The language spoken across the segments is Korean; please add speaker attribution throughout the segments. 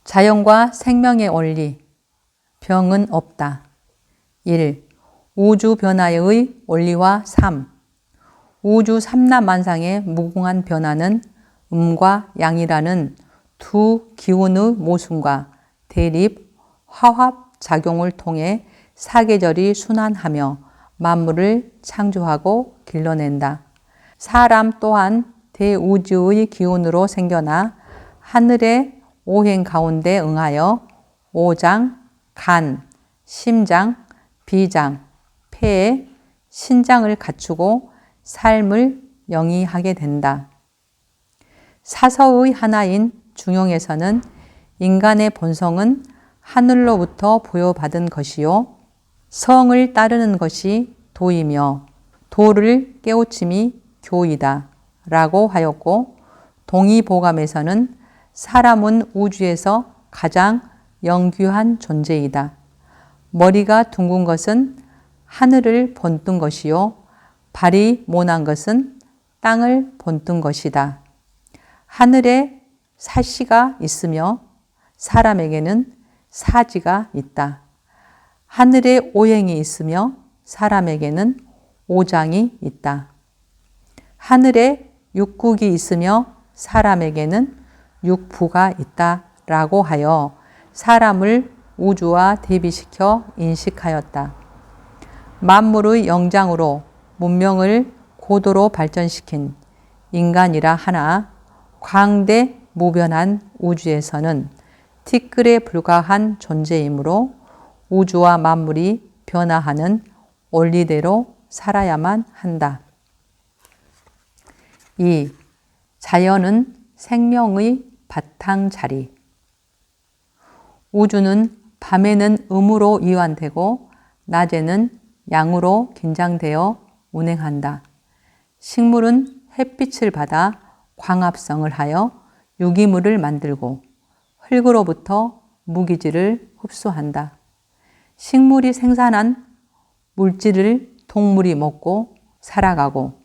Speaker 1: 자연과 생명의 원리, 병은 없다. 1. 우주 변화의 원리와 삶. 우주 삼라만상의 무궁한 변화는 음과 양이라는 두 기운의 모순과 대립, 화합 작용을 통해 사계절이 순환하며 만물을 창조하고 길러낸다. 사람 또한 대우주의 기운으로 생겨나 하늘의 오행 가운데 응하여 오장, 간, 심장, 비장, 폐, 신장을 갖추고 삶을 영위하게 된다. 사서의 하나인 중용에서는 인간의 본성은 하늘로부터 부여받은 것이요 성을 따르는 것이 도이며 도를 깨우침이 교이다 라고 하였고, 동의보감에서는 사람은 우주에서 가장 영귀한 존재이다. 머리가 둥근 것은 하늘을 본뜬 것이요 발이 모난 것은 땅을 본뜬 것이다. 하늘에 사시가 있으며 사람에게는 사지가 있다. 하늘에 오행이 있으며 사람에게는 오장이 있다. 하늘에 육국이 있으며 사람에게는 육부가 있다라고 하여 사람을 우주와 대비시켜 인식하였다. 만물의 영장으로 문명을 고도로 발전시킨 인간이라 하나 광대 무변한 우주에서는 티끌에 불과한 존재이므로 우주와 만물이 변화하는 원리대로 살아야만 한다. 2. 자연은 생명의 바탕자리. 우주는 밤에는 음으로 이완되고 낮에는 양으로 긴장되어 운행한다. 식물은 햇빛을 받아 광합성을 하여 유기물을 만들고 흙으로부터 무기질을 흡수한다. 식물이 생산한 물질을 동물이 먹고 살아가고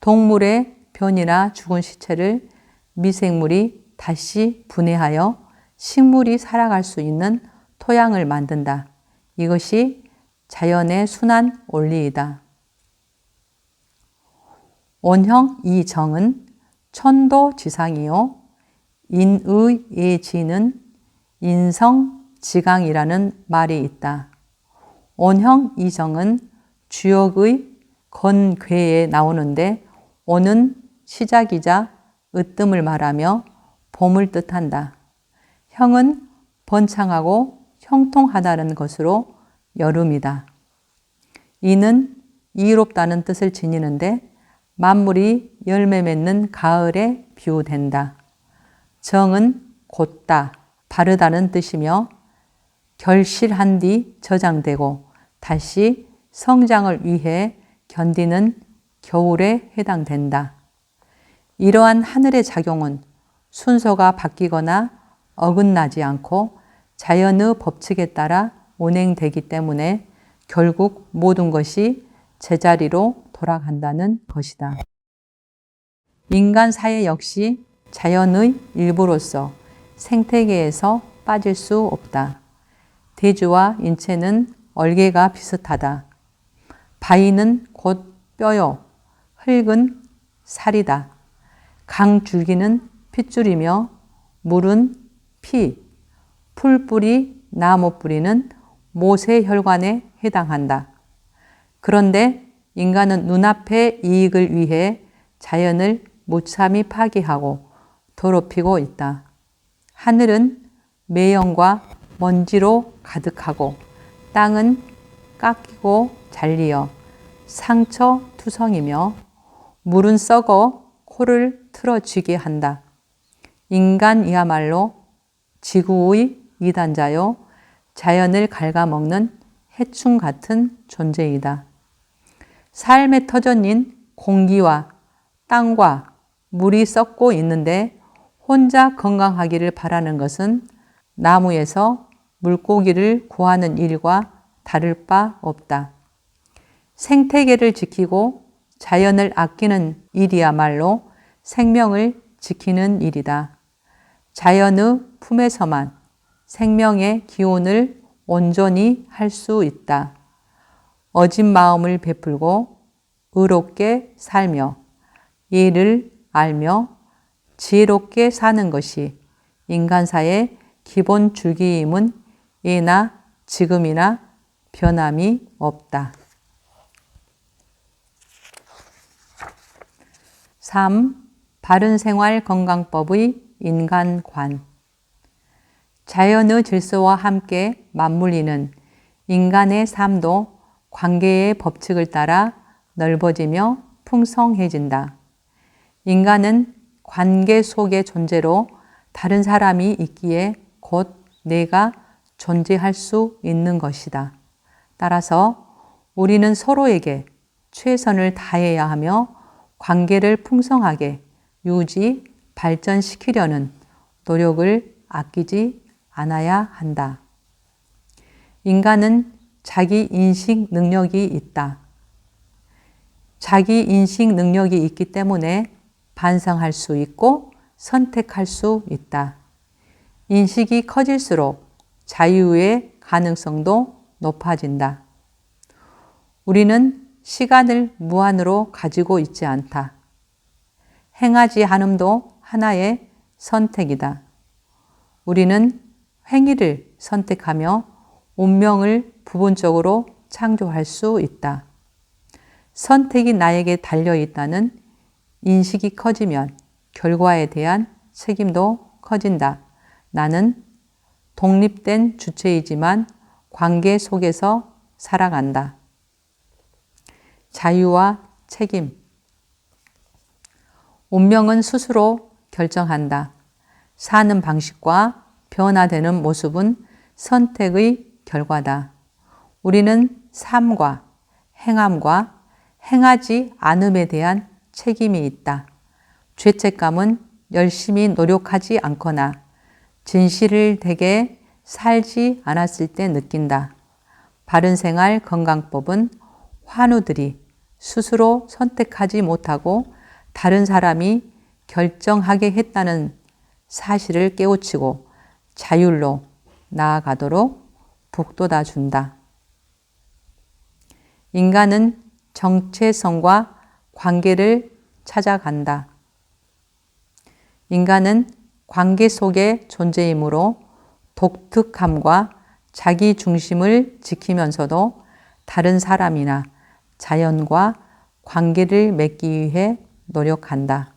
Speaker 1: 동물의 변이나 죽은 시체를 미생물이 다시 분해하여 식물이 살아갈 수 있는 토양을 만든다. 이것이 자연의 순환 원리이다. 원형 이정은 천도지상이요 인의 예지는 인성지강이라는 말이 있다. 원형 이정은 주역의 건괴에 나오는데 원은 시작이자 으뜸을 말하며 봄을 뜻한다. 형은 번창하고 형통하다는 것으로 여름이다. 이는 이롭다는 뜻을 지니는데 만물이 열매 맺는 가을에 비유된다. 정은 곧다, 바르다는 뜻이며 결실한 뒤 저장되고 다시 성장을 위해 견디는 겨울에 해당된다. 이러한 하늘의 작용은 순서가 바뀌거나 어긋나지 않고 자연의 법칙에 따라 운행되기 때문에 결국 모든 것이 제자리로 돌아간다는 것이다. 인간 사회 역시 자연의 일부로서 생태계에서 빠질 수 없다. 대주와 인체는 얼개가 비슷하다. 바위는 곧 뼈요, 흙은 살이다. 강줄기는 핏줄이며 물은 피, 풀뿌리, 나무뿌리는 모세혈관에 해당한다. 그런데 인간은 눈앞의 이익을 위해 자연을 무참히 파괴하고 더럽히고 있다. 하늘은 매연과 먼지로 가득하고 땅은 깎이고 잘리어 상처투성이며 물은 썩어 코를 틀어쥐게 한다. 인간이야말로 지구의 이단자요 자연을 갉아먹는 해충 같은 존재이다. 삶의 터전인 공기와 땅과 물이 썩고 있는데 혼자 건강하기를 바라는 것은 나무에서 물고기를 구하는 일과 다를 바 없다. 생태계를 지키고 자연을 아끼는 일이야말로 생명을 지키는 일이다. 자연의 품에서만 생명의 기원을 온전히 할 수 있다. 어진 마음을 베풀고 의롭게 살며 예를 알며 지혜롭게 사는 것이 인간사의 기본 줄기임은 예나 지금이나 변함이 없다. 3. 바른생활 건강법의 인간관. 자연의 질서와 함께 맞물리는 인간의 삶도 관계의 법칙을 따라 넓어지며 풍성해진다. 인간은 관계 속의 존재로 다른 사람이 있기에 곧 내가 존재할 수 있는 것이다. 따라서 우리는 서로에게 최선을 다해야 하며 관계를 풍성하게 유지, 발전시키려는 노력을 아끼지 않아야 한다. 인간은 자기 인식 능력이 있다. 자기 인식 능력이 있기 때문에 반성할 수 있고 선택할 수 있다. 인식이 커질수록 자유의 가능성도 높아진다. 우리는 시간을 무한으로 가지고 있지 않다. 행하지 않음도 하나의 선택이다. 우리는 행위를 선택하며 운명을 부분적으로 창조할 수 있다. 선택이 나에게 달려있다는 인식이 커지면 결과에 대한 책임도 커진다. 나는 독립된 주체이지만 관계 속에서 살아간다. 자유와 책임. 운명은 스스로 결정한다. 사는 방식과 변화되는 모습은 선택의 결과다. 우리는 삶과 행함과 행하지 않음에 대한 책임이 있다. 죄책감은 열심히 노력하지 않거나 진실을 되게 살지 않았을 때 느낀다. 바른생활 건강법은 환우들이 스스로 선택하지 못하고 다른 사람이 결정하게 했다는 사실을 깨우치고 자율로 나아가도록 북돋아 준다. 인간은 정체성과 관계를 찾아간다. 인간은 관계 속의 존재이므로 독특함과 자기 중심을 지키면서도 다른 사람이나 자연과 관계를 맺기 위해 노력한다.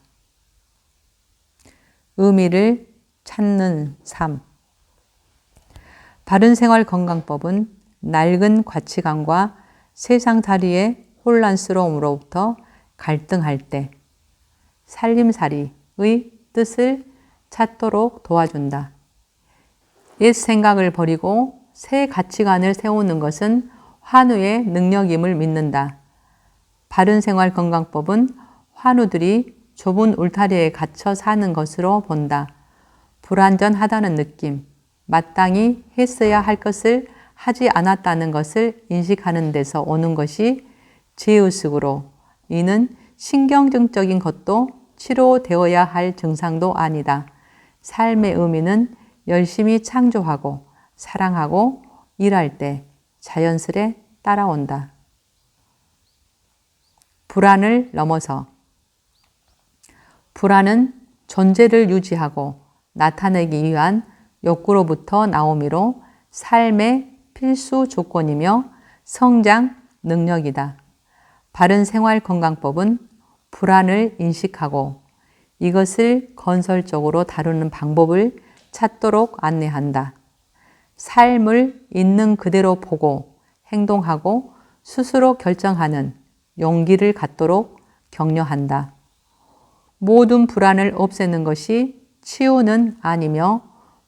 Speaker 1: 의미를 찾는 삶. 바른생활 건강법은 낡은 가치관과 세상살이의 혼란스러움으로부터 갈등할 때 살림살이의 뜻을 찾도록 도와준다. 옛 생각을 버리고 새 가치관을 세우는 것은 환우의 능력임을 믿는다. 바른생활 건강법은 환우들이 좁은 울타리에 갇혀 사는 것으로 본다. 불완전하다는 느낌, 마땅히 했어야 할 것을 하지 않았다는 것을 인식하는 데서 오는 것이 죄의식으로, 이는 신경증적인 것도 치료되어야 할 증상도 아니다. 삶의 의미는 열심히 창조하고 사랑하고 일할 때 자연스레 따라온다. 불안을 넘어서. 불안은 존재를 유지하고 나타내기 위한 욕구로부터 나오미로 삶의 필수 조건이며 성장 능력이다. 바른 생활 건강법은 불안을 인식하고 이것을 건설적으로 다루는 방법을 찾도록 안내한다. 삶을 있는 그대로 보고 행동하고 스스로 결정하는 용기를 갖도록 격려한다. 모든 불안을 없애는 것이 치유는 아니며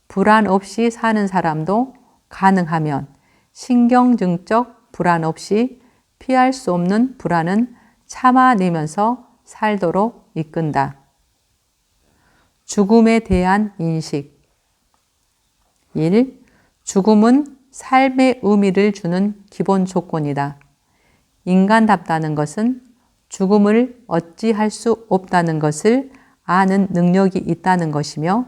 Speaker 1: 불안 없이 사는 사람도 가능하면 신경증적 불안 없이 피할 수 없는 불안은 참아내면서 살도록 이끈다. 죽음에 대한 인식. 1. 죽음은 삶의 의미를 주는 기본 조건이다. 인간답다는 것은 죽음을 어찌할 수 없다는 것을 아는 능력이 있다는 것이며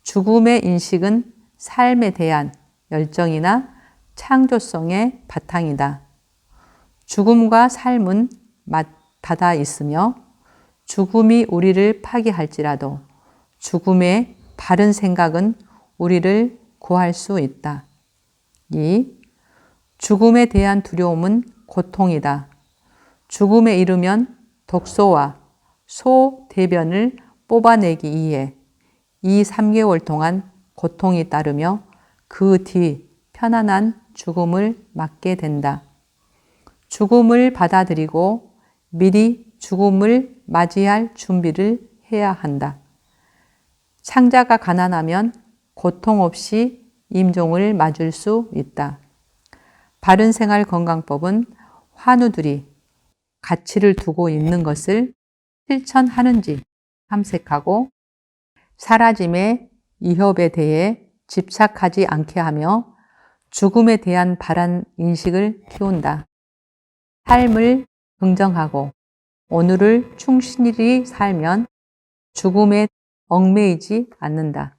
Speaker 1: 죽음의 인식은 삶에 대한 열정이나 창조성의 바탕이다. 죽음과 삶은 맞닿아 있으며 죽음이 우리를 파괴할지라도 죽음의 바른 생각은 우리를 구할 수 있다. 2. 죽음에 대한 두려움은 고통이다. 죽음에 이르면 독소와 소대변을 뽑아내기 위해 2~3개월 동안 고통이 따르며 그 뒤 편안한 죽음을 맞게 된다. 죽음을 받아들이고 미리 죽음을 맞이할 준비를 해야 한다. 창자가 가난하면 고통 없이 임종을 맞을 수 있다. 바른 생활 건강법은 환우들이 가치를 두고 있는 것을 실천하는지 탐색하고 사라짐의 위협에 대해 집착하지 않게 하며 죽음에 대한 바른 인식을 키운다. 삶을 긍정하고 오늘을 충실히 살면 죽음에 얽매이지 않는다.